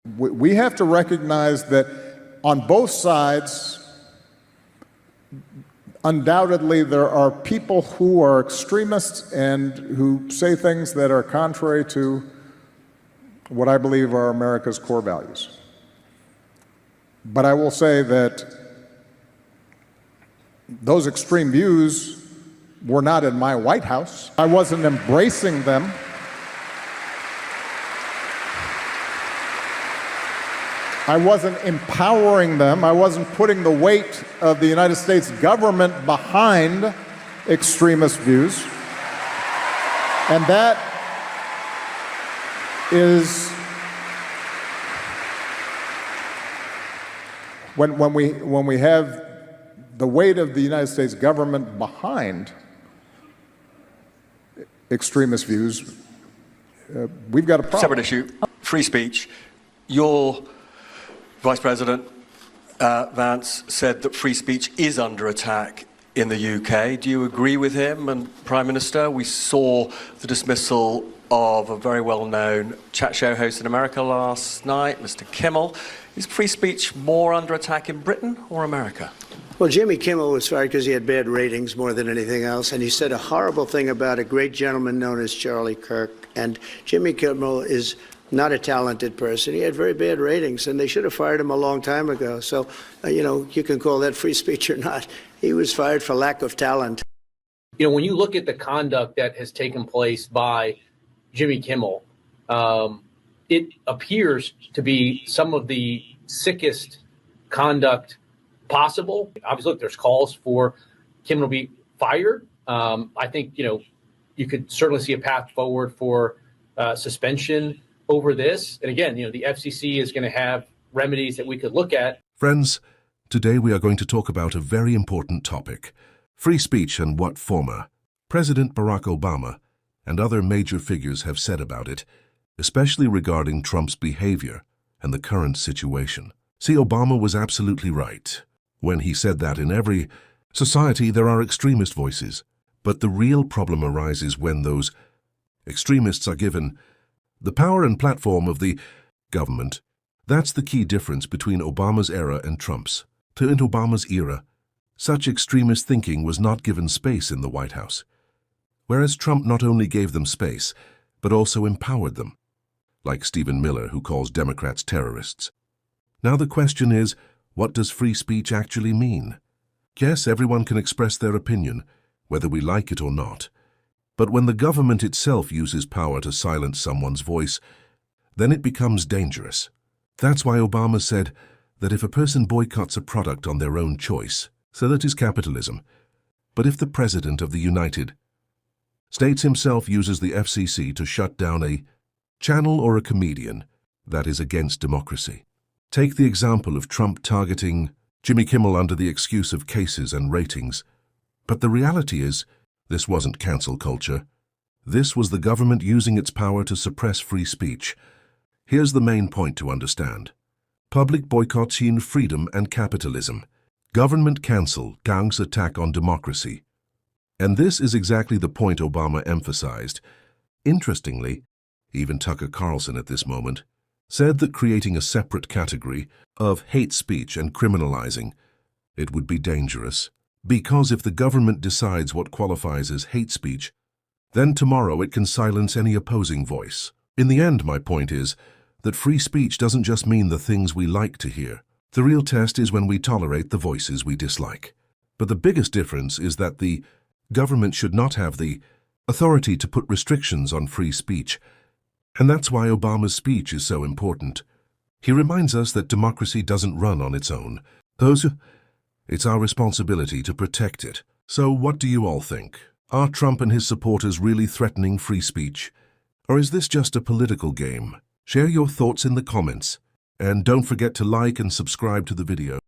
We have to recognize that on both sides, undoubtedly there are people who are extremists and who say things that are contrary to what I believe are America's core values. But I will say that those extreme views were not in my White House. I wasn't embracing them. I wasn't empowering them. I wasn't putting the weight of the United States government behind extremist views. And that is when we have the weight of the United States government behind extremist views, we've got a problem. Separate issue, free speech. Your Vice President Vance said that free speech is under attack in the UK. Do you agree with him? And Prime Minister, we saw the dismissal of a very well-known chat show host in America last night, Mr. Kimmel. Is free speech more under attack in Britain or America? Well, Jimmy Kimmel was fired because he had bad ratings more than anything else, and he said a horrible thing about a great gentleman known as Charlie Kirk. And Jimmy Kimmel is not a talented person. He had very bad ratings, and they should have fired him a long time ago. So, you can call that free speech or not. He was fired for lack of talent. When you look at the conduct that has taken place by Jimmy Kimmel, it appears to be some of the sickest conduct possible. Obviously, look, there's calls for Kimmel to be fired. I think, you could certainly see a path forward for suspension over this. And again, the FCC is going to have remedies that we could look at. Friends, today we are going to talk about a very important topic, free speech and what former President Barack Obama and other major figures have said about it, especially regarding Trump's behavior and the current situation. See, Obama was absolutely right when he said that in every society there are extremist voices, but the real problem arises when those extremists are given the power and platform of the government. That's the key difference between Obama's era and Trump's. In Obama's era, such extremist thinking was not given space in the White House, whereas Trump not only gave them space, but also empowered them, like Stephen Miller, who calls Democrats terrorists. Now the question is, what does free speech actually mean? Yes, everyone can express their opinion, whether we like it or not. But when the government itself uses power to silence someone's voice, then it becomes dangerous. That's why Obama said that if a person boycotts a product on their own choice, so that is capitalism. But if the President of the United States himself uses the FCC to shut down a channel or a comedian, that is against democracy. Take the example of Trump targeting Jimmy Kimmel under the excuse of cases and ratings. But the reality is, this wasn't cancel culture. This was the government using its power to suppress free speech. Here's the main point to understand. Public boycotts in freedom and capitalism. Government cancel, gang's attack on democracy. And this is exactly the point Obama emphasized. Interestingly, even Tucker Carlson at this moment said that creating a separate category of hate speech and criminalizing it would be dangerous. Because if the government decides what qualifies as hate speech, then tomorrow it can silence any opposing voice. In the end, my point is that free speech doesn't just mean the things we like to hear. The real test is when we tolerate the voices we dislike. But the biggest difference is that the government should not have the authority to put restrictions on free speech. And that's why Obama's speech is so important. He reminds us that democracy doesn't run on its own. It's our responsibility to protect it. So what do you all think? Are Trump and his supporters really threatening free speech? Or is this just a political game? Share your thoughts in the comments. And don't forget to like and subscribe to the video.